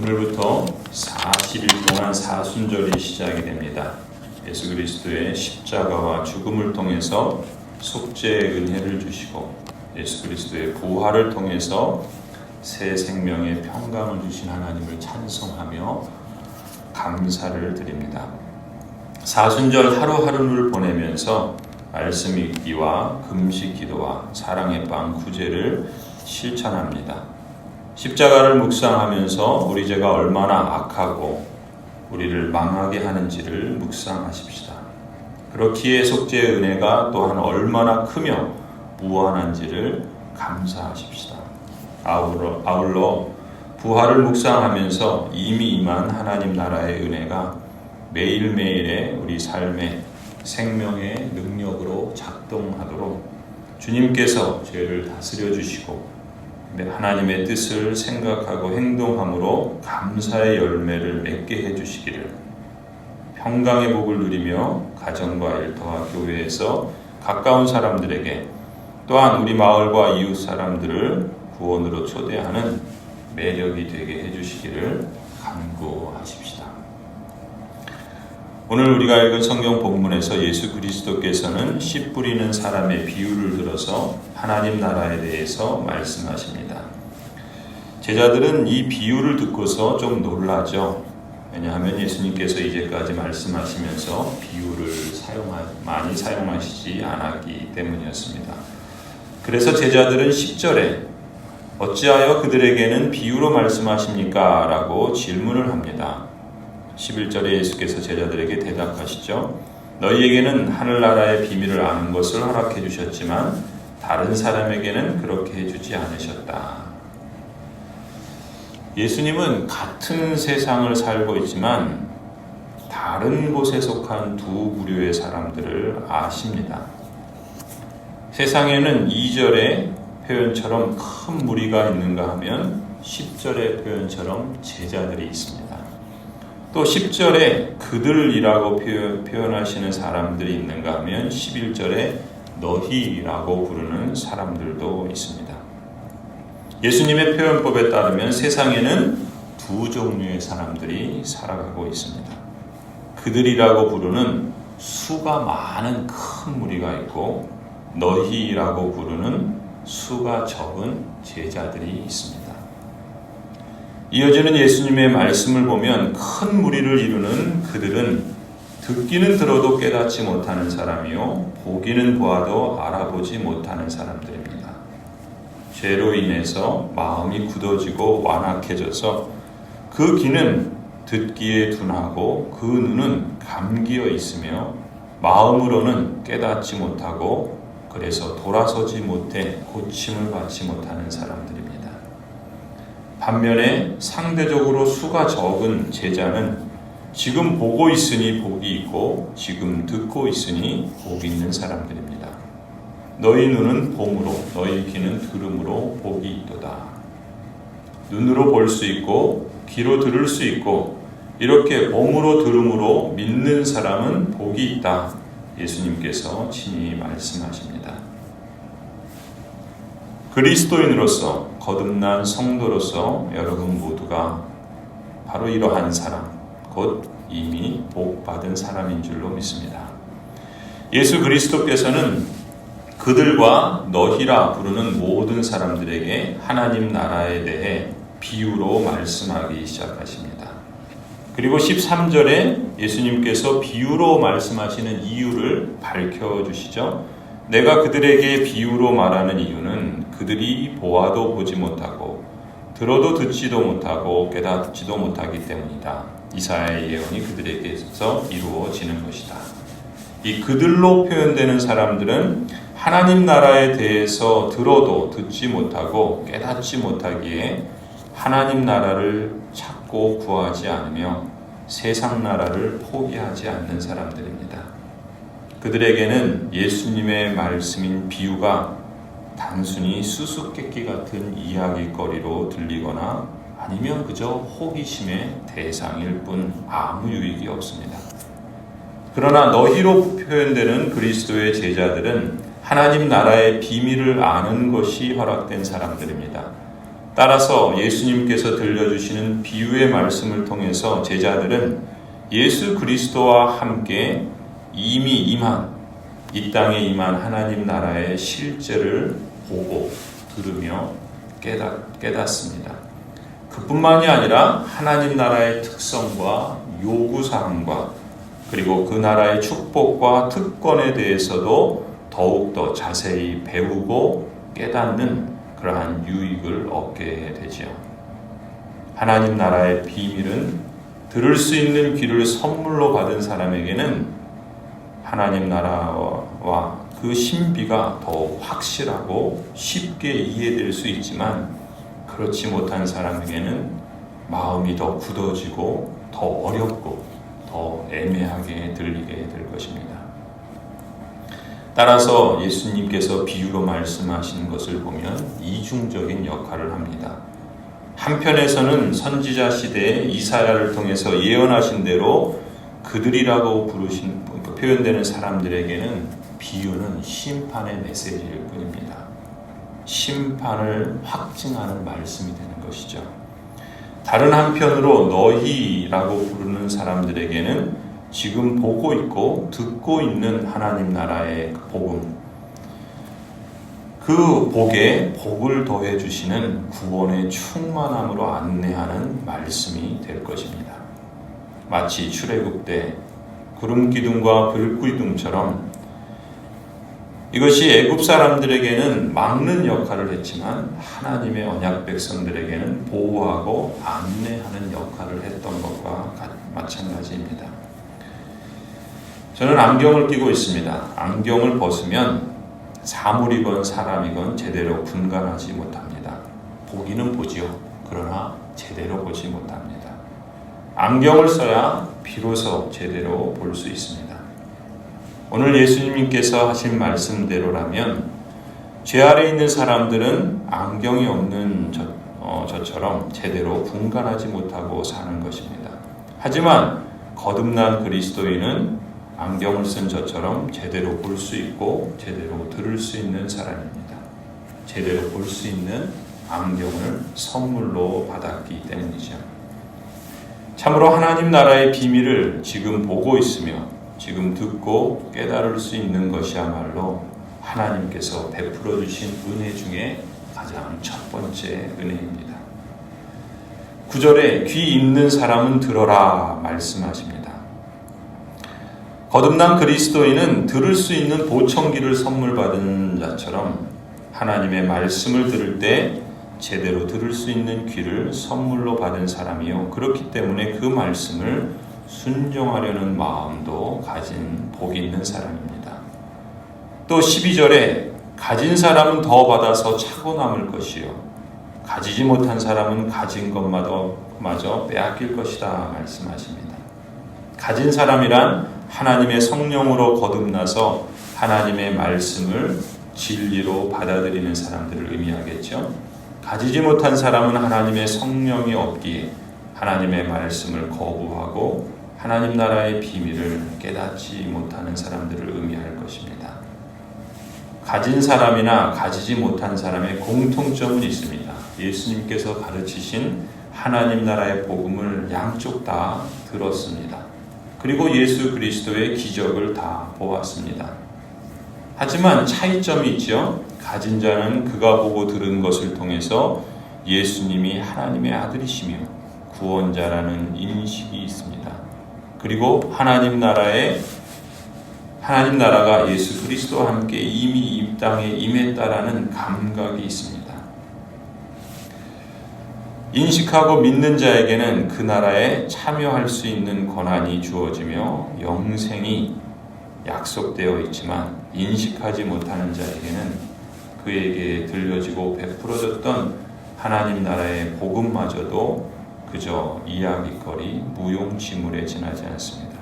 오늘부터 40일 동안 사순절이 시작이 됩니다. 예수 그리스도의 십자가와 죽음을 통해서 속죄의 은혜를 주시고 예수 그리스도의 부활을 통해서 새 생명의 평강을 주신 하나님을 찬송하며 감사를 드립니다. 사순절 하루하루를 보내면서 말씀 읽기와 금식 기도와 사랑의 빵 구제를 실천합니다. 십자가를 묵상하면서 우리 죄가 얼마나 악하고 우리를 망하게 하는지를 묵상하십시다. 그렇기에 속죄의 은혜가 또한 얼마나 크며 무한한지를 감사하십시다. 아울러 부활을 묵상하면서 이미 임한 하나님 나라의 은혜가 매일매일의 우리 삶의 생명의 능력으로 작동하도록 주님께서 죄를 다스려 주시고 하나님의 뜻을 생각하고 행동함으로 감사의 열매를 맺게 해주시기를, 평강의 복을 누리며 가정과 일터와 교회에서 가까운 사람들에게 또한 우리 마을과 이웃 사람들을 구원으로 초대하는 매력이 되게 해주시기를 간구하십시다. 오늘 우리가 읽은 성경 본문에서 예수 그리스도께서는 씨 뿌리는 사람의 비유를 들어서 하나님 나라에 대해서 말씀하십니다. 제자들은 이 비유를 듣고서 좀 놀라죠. 왜냐하면 예수님께서 이제까지 말씀하시면서 비유를 많이 사용하시지 않았기 때문이었습니다. 그래서 제자들은 10절에 어찌하여 그들에게는 비유로 말씀하십니까? 라고 질문을 합니다. 11절에 예수께서 제자들에게 대답하시죠. 너희에게는 하늘나라의 비밀을 아는 것을 허락해 주셨지만 다른 사람에게는 그렇게 해주지 않으셨다. 예수님은 같은 세상을 살고 있지만 다른 곳에 속한 두 부류의 사람들을 아십니다. 세상에는 2절의 표현처럼 큰 무리가 있는가 하면 10절의 표현처럼 제자들이 있습니다. 또 10절에 그들이라고 표현하시는 사람들이 있는가 하면 11절에 너희라고 부르는 사람들도 있습니다. 예수님의 표현법에 따르면 세상에는 두 종류의 사람들이 살아가고 있습니다. 그들이라고 부르는 수가 많은 큰 무리가 있고 너희라고 부르는 수가 적은 제자들이 있습니다. 이어지는 예수님의 말씀을 보면 큰 무리를 이루는 그들은 듣기는 들어도 깨닫지 못하는 사람이요 보기는 보아도 알아보지 못하는 사람들입니다. 죄로 인해서 마음이 굳어지고 완악해져서 그 귀는 듣기에 둔하고 그 눈은 감기어 있으며 마음으로는 깨닫지 못하고 그래서 돌아서지 못해 고침을 받지 못하는 사람들입니다. 반면에 상대적으로 수가 적은 제자는 지금 보고 있으니 복이 있고 지금 듣고 있으니 복이 있는 사람들입니다. 너희 눈은 봄으로 너희 귀는 들음으로 복이 있도다. 눈으로 볼 수 있고 귀로 들을 수 있고 이렇게 봄으로 들음으로 믿는 사람은 복이 있다. 예수님께서 친히 말씀하십니다. 그리스도인으로서 거듭난 성도로서 여러분 모두가 바로 이러한 사람, 곧 이미 복받은 사람인 줄로 믿습니다. 예수 그리스도께서는 그들과 너희라 부르는 모든 사람들에게 하나님 나라에 대해 비유로 말씀하기 시작하십니다. 그리고 13절에 예수님께서 비유로 말씀하시는 이유를 밝혀주시죠. 내가 그들에게 비유로 말하는 이유는 그들이 보아도 보지 못하고 들어도 듣지도 못하고 깨닫지도 못하기 때문이다. 이사야의 예언이 그들에게서 이루어지는 것이다. 이 그들로 표현되는 사람들은 하나님 나라에 대해서 들어도 듣지 못하고 깨닫지 못하기에 하나님 나라를 찾고 구하지 않으며 세상 나라를 포기하지 않는 사람들입니다. 그들에게는 예수님의 말씀인 비유가 단순히 수수께끼 같은 이야기거리로 들리거나 아니면 그저 호기심의 대상일 뿐 아무 유익이 없습니다. 그러나 너희로 표현되는 그리스도의 제자들은 하나님 나라의 비밀을 아는 것이 허락된 사람들입니다. 따라서 예수님께서 들려주시는 비유의 말씀을 통해서 제자들은 예수 그리스도와 함께 이미 이 땅에 임한 하나님 나라의 실제를 보고 들으며 깨닫습니다. 그뿐만이 아니라 하나님 나라의 특성과 요구사항과 그리고 그 나라의 축복과 특권에 대해서도 더욱더 자세히 배우고 깨닫는 그러한 유익을 얻게 되지요. 하나님 나라의 비밀은 들을 수 있는 귀를 선물로 받은 사람에게는 하나님 나라와 그 신비가 더 확실하고 쉽게 이해될 수 있지만 그렇지 못한 사람에게는 마음이 더 굳어지고 더 어렵고 더 애매하게 들리게 될 것입니다. 따라서 예수님께서 비유로 말씀하신 것을 보면 이중적인 역할을 합니다. 한편에서는 선지자 시대에 이사야를 통해서 예언하신 대로 그들이라고 표현되는 사람들에게는 비유는 심판의 메시지일 뿐입니다. 심판을 확증하는 말씀이 되는 것이죠. 다른 한편으로 너희라고 부르는 사람들에게는 지금 보고 있고 듣고 있는 하나님 나라의 복음, 그 복에 복을 더해 주시는 구원의 충만함으로 안내하는 말씀이 될 것입니다. 마치 출애굽 때 구름 기둥과 불 기둥처럼 이것이 애굽 사람들에게는 막는 역할을 했지만 하나님의 언약 백성들에게는 보호하고 안내하는 역할을 했던 것과 마찬가지입니다. 저는 안경을 끼고 있습니다. 안경을 벗으면 사물이건 사람이건 제대로 분간하지 못합니다. 보기는 보지요. 그러나 제대로 보지 못합니다. 안경을 써야 비로소 제대로 볼 수 있습니다. 오늘 예수님께서 하신 말씀대로라면 죄 아래 있는 사람들은 안경이 없는 저처럼 제대로 분간하지 못하고 사는 것입니다. 하지만 거듭난 그리스도인은 안경을 쓴 저처럼 제대로 볼 수 있고 제대로 들을 수 있는 사람입니다. 제대로 볼 수 있는 안경을 선물로 받았기 때문이죠. 참으로 하나님 나라의 비밀을 지금 보고 있으며 지금 듣고 깨달을 수 있는 것이야말로 하나님께서 베풀어 주신 은혜 중에 가장 첫 번째 은혜입니다. 9절에 귀 있는 사람은 들어라 말씀하십니다. 거듭난 그리스도인은 들을 수 있는 보청기를 선물 받은 자처럼 하나님의 말씀을 들을 때 제대로 들을 수 있는 귀를 선물로 받은 사람이요. 그렇기 때문에 그 말씀을 순종하려는 마음도 가진 복 있는 사람입니다. 또 12절에 가진 사람은 더 받아서 차고 남을 것이요. 가지지 못한 사람은 가진 것마저 빼앗길 것이다 말씀하십니다. 가진 사람이란 하나님의 성령으로 거듭나서 하나님의 말씀을 진리로 받아들이는 사람들을 의미하겠죠. 가지지 못한 사람은 하나님의 성령이 없기에 하나님의 말씀을 거부하고 하나님 나라의 비밀을 깨닫지 못하는 사람들을 의미할 것입니다. 가진 사람이나 가지지 못한 사람의 공통점은 있습니다. 예수님께서 가르치신 하나님 나라의 복음을 양쪽 다 들었습니다. 그리고 예수 그리스도의 기적을 다 보았습니다. 하지만 차이점이 있죠. 가진 자는 그가 보고 들은 것을 통해서 예수님이 하나님의 아들이시며 구원자라는 인식이 있습니다. 그리고 하나님 나라가 예수 그리스도와 함께 이미 이 땅에 임했다라는 감각이 있습니다. 인식하고 믿는 자에게는 그 나라에 참여할 수 있는 권한이 주어지며 영생이 약속되어 있지만 인식하지 못하는 자에게는 그에게 들려지고 베풀어졌던 하나님 나라의 복음마저도 그저 이야기거리, 무용지물에 지나지 않습니다.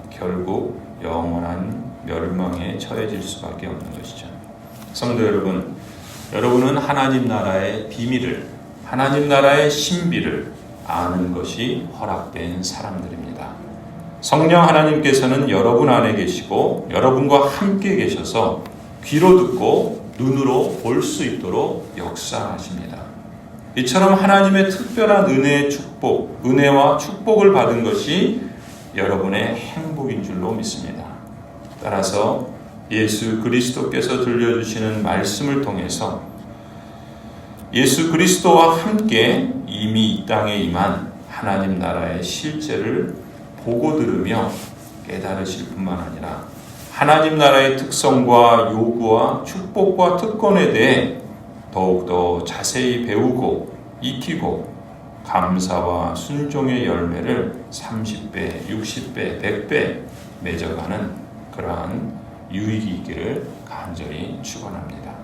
결국 영원한 멸망에 처해질 수밖에 없는 것이죠. 성도 여러분, 여러분은 하나님 나라의 비밀을, 하나님 나라의 신비를 아는 것이 허락된 사람들입니다. 성령 하나님께서는 여러분 안에 계시고 여러분과 함께 계셔서 귀로 듣고 눈으로 볼 수 있도록 역사하십니다. 이처럼 하나님의 특별한 은혜의 축복, 은혜와 축복을 받은 것이 여러분의 행복인 줄로 믿습니다. 따라서 예수 그리스도께서 들려주시는 말씀을 통해서 예수 그리스도와 함께 이미 이 땅에 임한 하나님 나라의 실제를 보고 들으며 깨달으실 뿐만 아니라 하나님 나라의 특성과 요구와 축복과 특권에 대해 더욱더 자세히 배우고 익히고 감사와 순종의 열매를 30배, 60배, 100배 맺어가는 그러한 유익이 있기를 간절히 축원합니다.